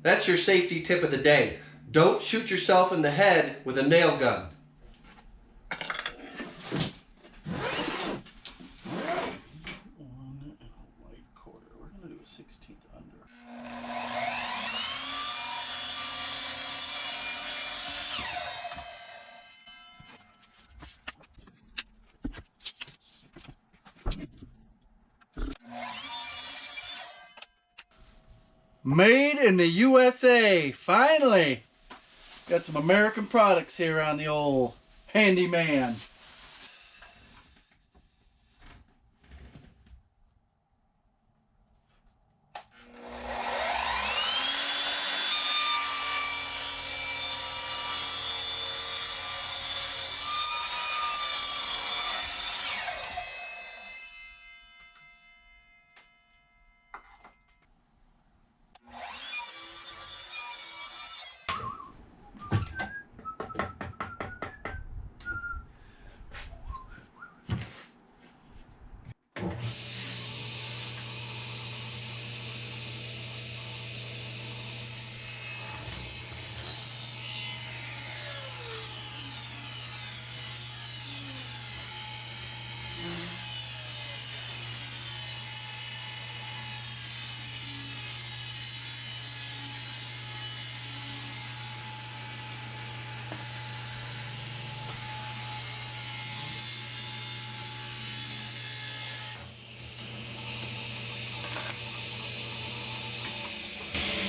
That's your safety tip of the day. Don't shoot yourself in the head with a nail gun. We're going to do a 16th under. Made in the USA, finally! Got some American products here on the old Handyman.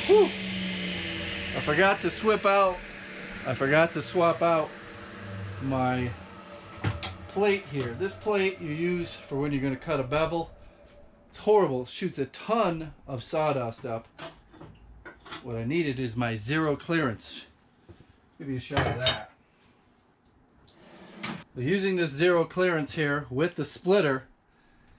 Whew. I forgot to swap out my plate here. This plate you use for when you're going to cut a bevel. It's horrible. It shoots a ton of sawdust up. What I needed is my zero clearance. Give you a shot of that. But using this zero clearance here with the splitter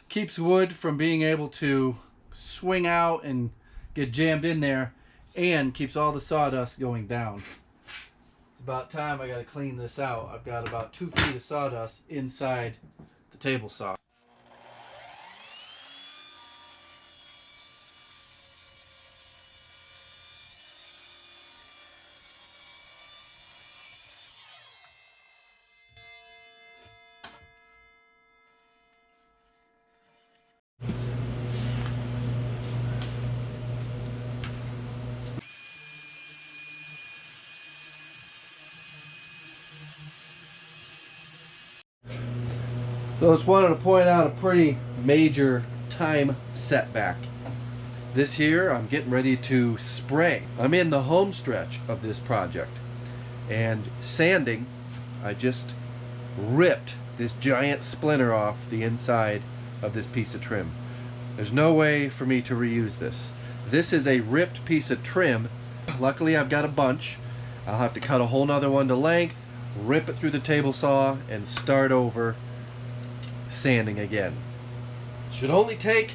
keeps wood from being able to swing out and get jammed in there, and keeps all the sawdust going down. It's about time I got to clean this out. I've got about 2 feet of sawdust inside the table saw. So I just wanted to point out a pretty major time setback. This here, I'm getting ready to spray. I'm in the home stretch of this project. And sanding, I just ripped this giant splinter off the inside of this piece of trim. There's no way for me to reuse this. This is a ripped piece of trim. Luckily I've got a bunch. I'll have to cut a whole nother one to length, rip it through the table saw, and start over sanding again. Should only take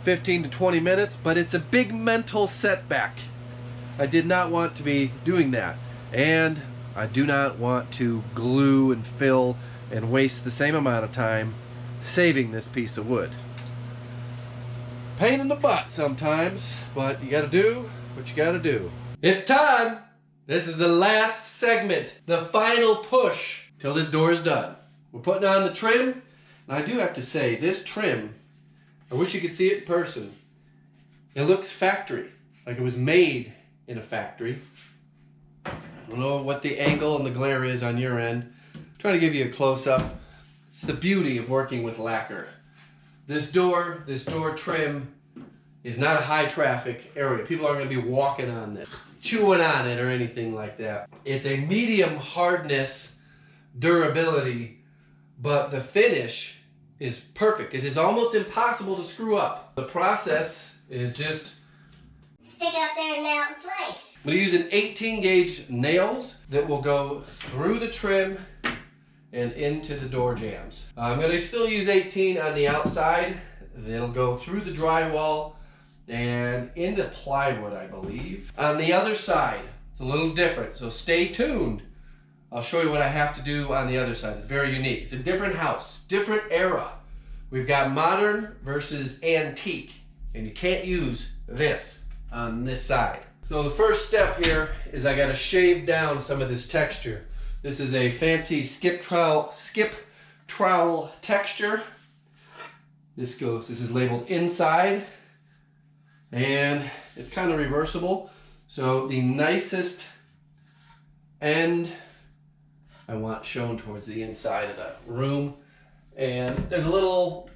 15 to 20 minutes, but it's a big mental setback. I did not want to be doing that, and I do not want to glue and fill and waste the same amount of time saving this piece of wood. Pain in the butt sometimes, but you gotta do what you gotta do. It's time! This is the last segment, the final push till this door is done. We're putting on the trim. And I do have to say, this trim, I wish you could see it in person. It looks factory, like it was made in a factory. I don't know what the angle and the glare is on your end. I'm trying to give you a close-up. It's the beauty of working with lacquer. This door trim is not a high traffic area. People aren't going to be walking on this, chewing on it or anything like that. It's a medium hardness, durability, but the finish is perfect. It is almost impossible to screw up. The process is just stick it up there and nail it in place. I'm going to use an 18 gauge nails that will go through the trim and into the door jambs. I'm going to still use 18 on the outside. It'll go through the drywall and into plywood, I believe. On the other side, it's a little different, so stay tuned. I'll show you what I have to do on the other side. It's very unique. It's a different house, different era. We've got modern versus antique and you can't use this on this side. So the first step here is I gotta shave down some of this texture. This is a fancy skip trowel texture. This is labeled inside, and it's kind of reversible. So the nicest end I want shown towards the inside of the room. And there's a little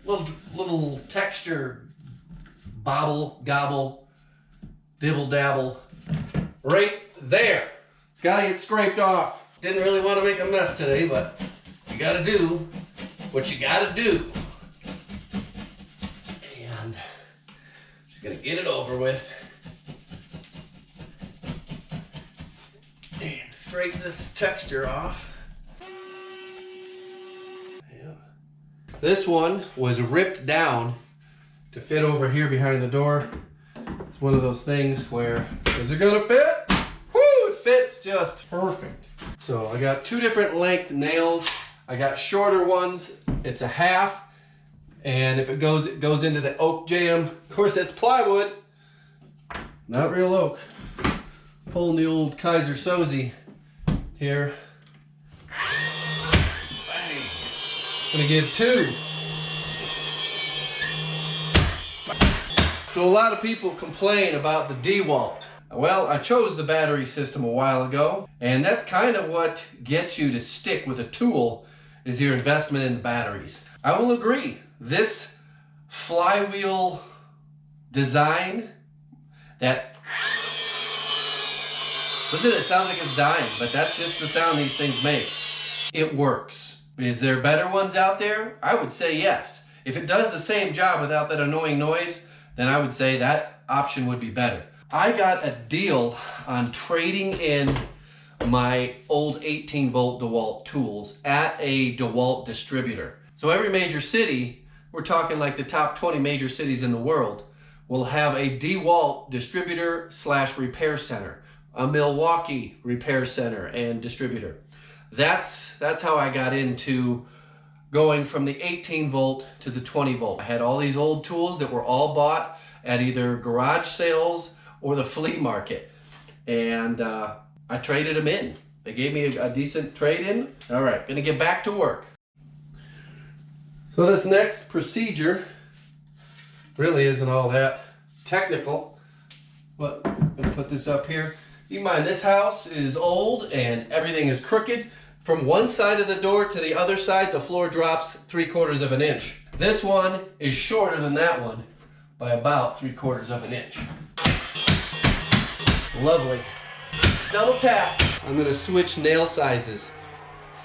texture gobble, dibble dabble right there. It's gotta get scraped off. Didn't really want to make a mess today, but you gotta do what you gotta do. And just gonna get it over with. And scrape this texture off. Yeah. This one was ripped down to fit over here behind the door. It's one of those things where, is it gonna fit? Woo, it fits just perfect. So I got two different length nails. I got shorter ones, it's a half, and if it goes into the oak jamb. Of course, that's plywood, not real oak. Pulling the old Kaiser Soze here. Bang. Gonna give two. So a lot of people complain about the DeWalt. Well, I chose the battery system a while ago, and that's kind of what gets you to stick with a tool, is your investment in the batteries. I will agree, this flywheel design, that, listen, it sounds like it's dying, but that's just the sound these things make. It works. Is there better ones out there? I would say yes. If it does the same job without that annoying noise, then I would say that option would be better. I got a deal on trading in my old 18-volt DeWalt tools at a DeWalt distributor. So every major city, we're talking like the top 20 major cities in the world, will have a DeWalt distributor / repair center, a Milwaukee repair center and distributor. That's how I got into going from the 18-volt to the 20-volt. I had all these old tools that were all bought at either garage sales or the flea market, and I traded them in. They gave me a decent trade-in. All right, gonna get back to work. So this next procedure really isn't all that technical, but I'm gonna put this up here. You mind, this house is old and everything is crooked. From one side of the door to the other side, the floor drops 3/4 of an inch. This one is shorter than that one by about 3/4 of an inch. Lovely. Double tap. I'm gonna switch nail sizes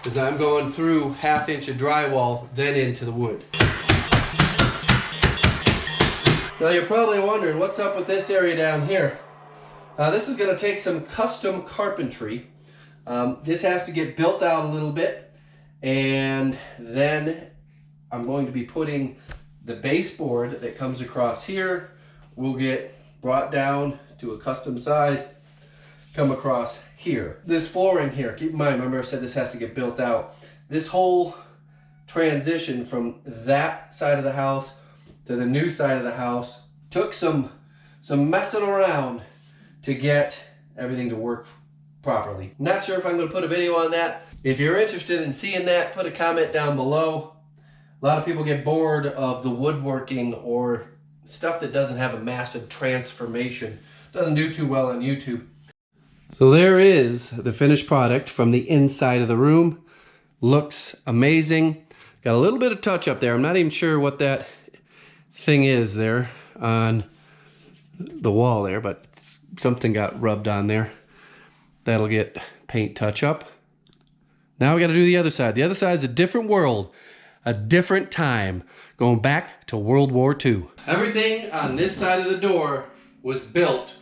because I'm going through 1/2 inch of drywall, then into the wood. Now you're probably wondering what's up with this area down here. This is gonna take some custom carpentry. This has to get built out a little bit, and then I'm going to be putting the baseboard that comes across here will get brought down to a custom size, come across here. This flooring here, keep in mind, remember I said this has to get built out. This whole transition from that side of the house to the new side of the house took some messing around to get everything to work properly. Not sure if I'm going to put a video on that. If you're interested in seeing that, put a comment down below. A lot of people get bored of the woodworking or stuff that doesn't have a massive transformation. Doesn't do too well on YouTube. So there is the finished product from the inside of the room. Looks amazing. Got a little bit of touch up there. I'm not even sure what that thing is there on the wall there, but something got rubbed on there. That'll get paint touch up. Now we got to do the other side. The other side is a different world, a different time, going back to World War II. Everything on this side of the door was built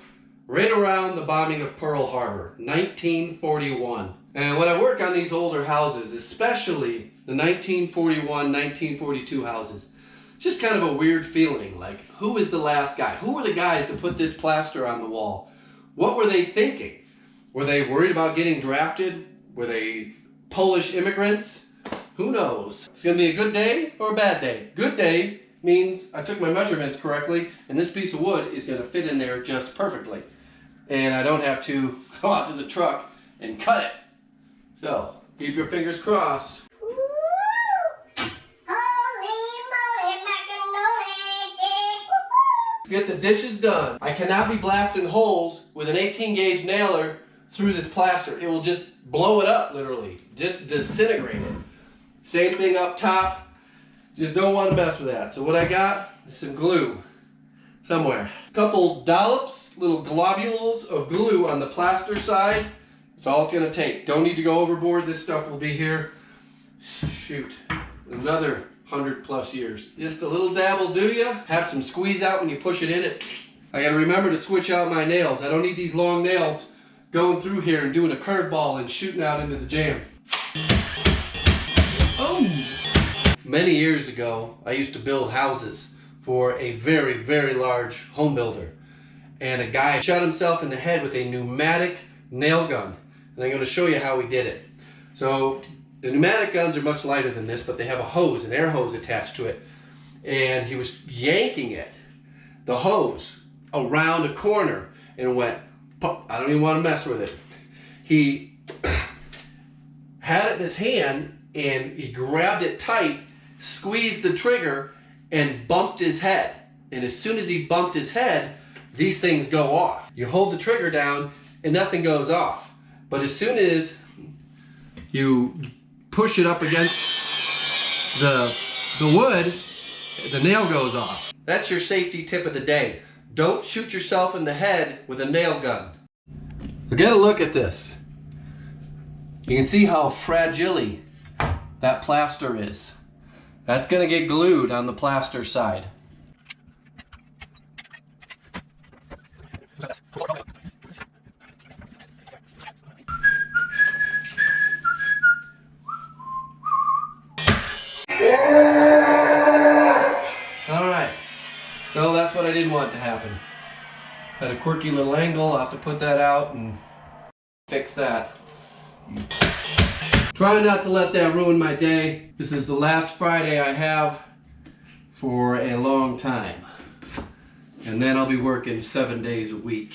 right around the bombing of Pearl Harbor, 1941. And when I work on these older houses, especially the 1941, 1942 houses, it's just kind of a weird feeling. Like, who is the last guy? Who were the guys that put this plaster on the wall? What were they thinking? Were they worried about getting drafted? Were they Polish immigrants? Who knows? It's gonna be a good day or a bad day. Good day means I took my measurements correctly, and this piece of wood is going to fit in there just perfectly. And I don't have to go out to the truck and cut it. So, keep your fingers crossed. Get the dishes done. I cannot be blasting holes with an 18 gauge nailer through this plaster. It will just blow it up, literally. Just disintegrate it. Same thing up top. Just don't want to mess with that. So what I got is some glue somewhere. A couple dollops, little globules of glue on the plaster side. That's all it's going to take. Don't need to go overboard. This stuff will be here, shoot, another 100+ years. Just a little dab will do ya. Have some squeeze out when you push it in it. I gotta remember to switch out my nails. I don't need these long nails going through here and doing a curveball and shooting out into the jam. Oh! Many years ago, I used to build houses for a very, very large home builder. And a guy shot himself in the head with a pneumatic nail gun. And I'm gonna show you how we did it. So, the pneumatic guns are much lighter than this, but they have a hose, an air hose attached to it. And he was yanking it, the hose, around a corner and went, pop. I don't even want to mess with it. He had it in his hand and he grabbed it tight, squeezed the trigger, and bumped his head. And as soon as he bumped his head, these things go off. You hold the trigger down and nothing goes off. But as soon as you push it up against the wood, the nail goes off. That's your safety tip of the day. Don't shoot yourself in the head with a nail gun. So get a look at this. You can see how fragile that plaster is. That's going to get glued on the plaster side. Alright, so that's what I didn't want to happen. Had a quirky little angle, I'll have to put that out and fix that. Try not to let that ruin my day. This is the last Friday I have for a long time. And then I'll be working 7 days a week.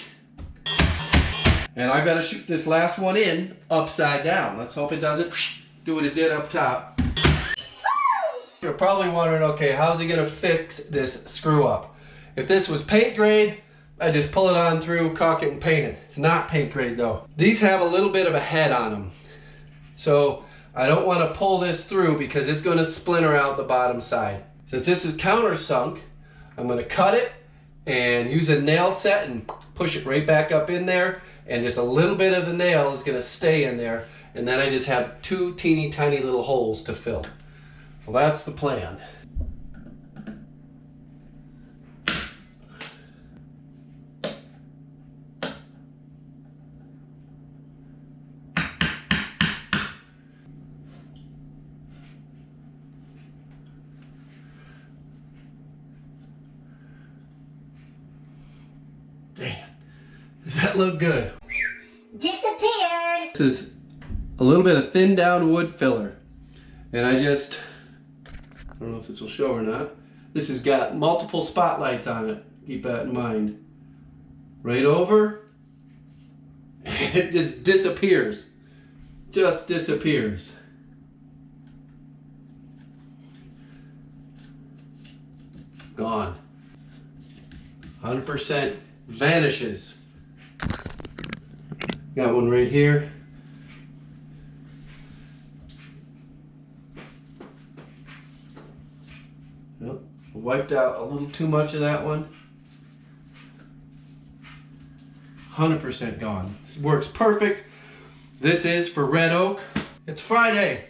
And I've got to shoot this last one in upside down. Let's hope it doesn't do what it did up top. You're probably wondering, okay, how's he gonna fix this screw up? If this was paint grade, I just pull it on through, caulk it, and paint it. It's not paint grade though. These have a little bit of a head on them. So I don't want to pull this through because it's gonna splinter out the bottom side. Since this is countersunk, I'm gonna cut it and use a nail set and push it right back up in there, and just a little bit of the nail is gonna stay in there, and then I just have 2 teeny tiny little holes to fill. Well, that's the plan. Damn, does that look good? Disappeared. This is a little bit of thin down wood filler. And I don't know if this will show or not. This has got multiple spotlights on it. Keep that in mind. Right over. It just disappears. Just disappears. Gone. 100% vanishes. Got one right here. Yep. Wiped out a little too much of that one. 100% gone. This works perfect. This is for red oak. It's Friday,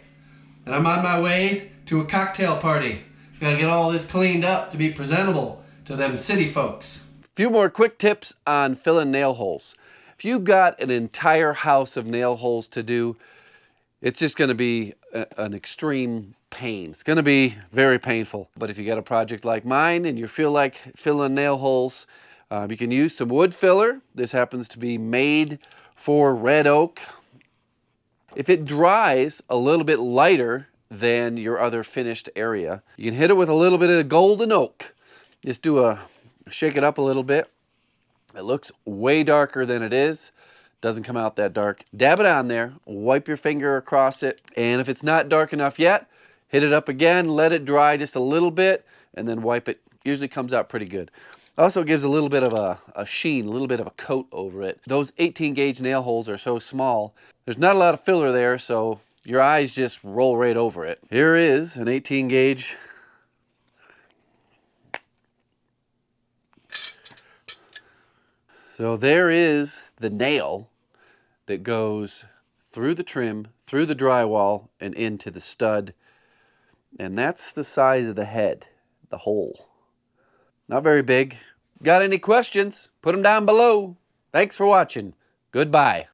and I'm on my way to a cocktail party. Gotta get all this cleaned up to be presentable to them city folks. A few more quick tips on filling nail holes. If you've got an entire house of nail holes to do, it's just going to be an extreme pain. It's going to be very painful. But if you got a project like mine and you feel like filling nail holes, you can use some wood filler. This happens to be made for red oak. If it dries a little bit lighter than your other finished area. You can hit it with a little bit of golden oak. Just shake it up a little bit. It looks way darker than it is. Doesn't come out that dark. Dab it on there, wipe your finger across it, and if it's not dark enough yet, hit it up again, let it dry just a little bit, and then wipe it. Usually comes out pretty good. Also gives a little bit of a sheen, a little bit of a coat over it. Those 18 gauge nail holes are so small, there's not a lot of filler there, so your eyes just roll right over it. Here is an 18 gauge. So there is the nail that goes through the trim, through the drywall, and into the stud. And that's the size of the head, the hole. Not very big. Got any questions? Put them down below. Thanks for watching. Goodbye.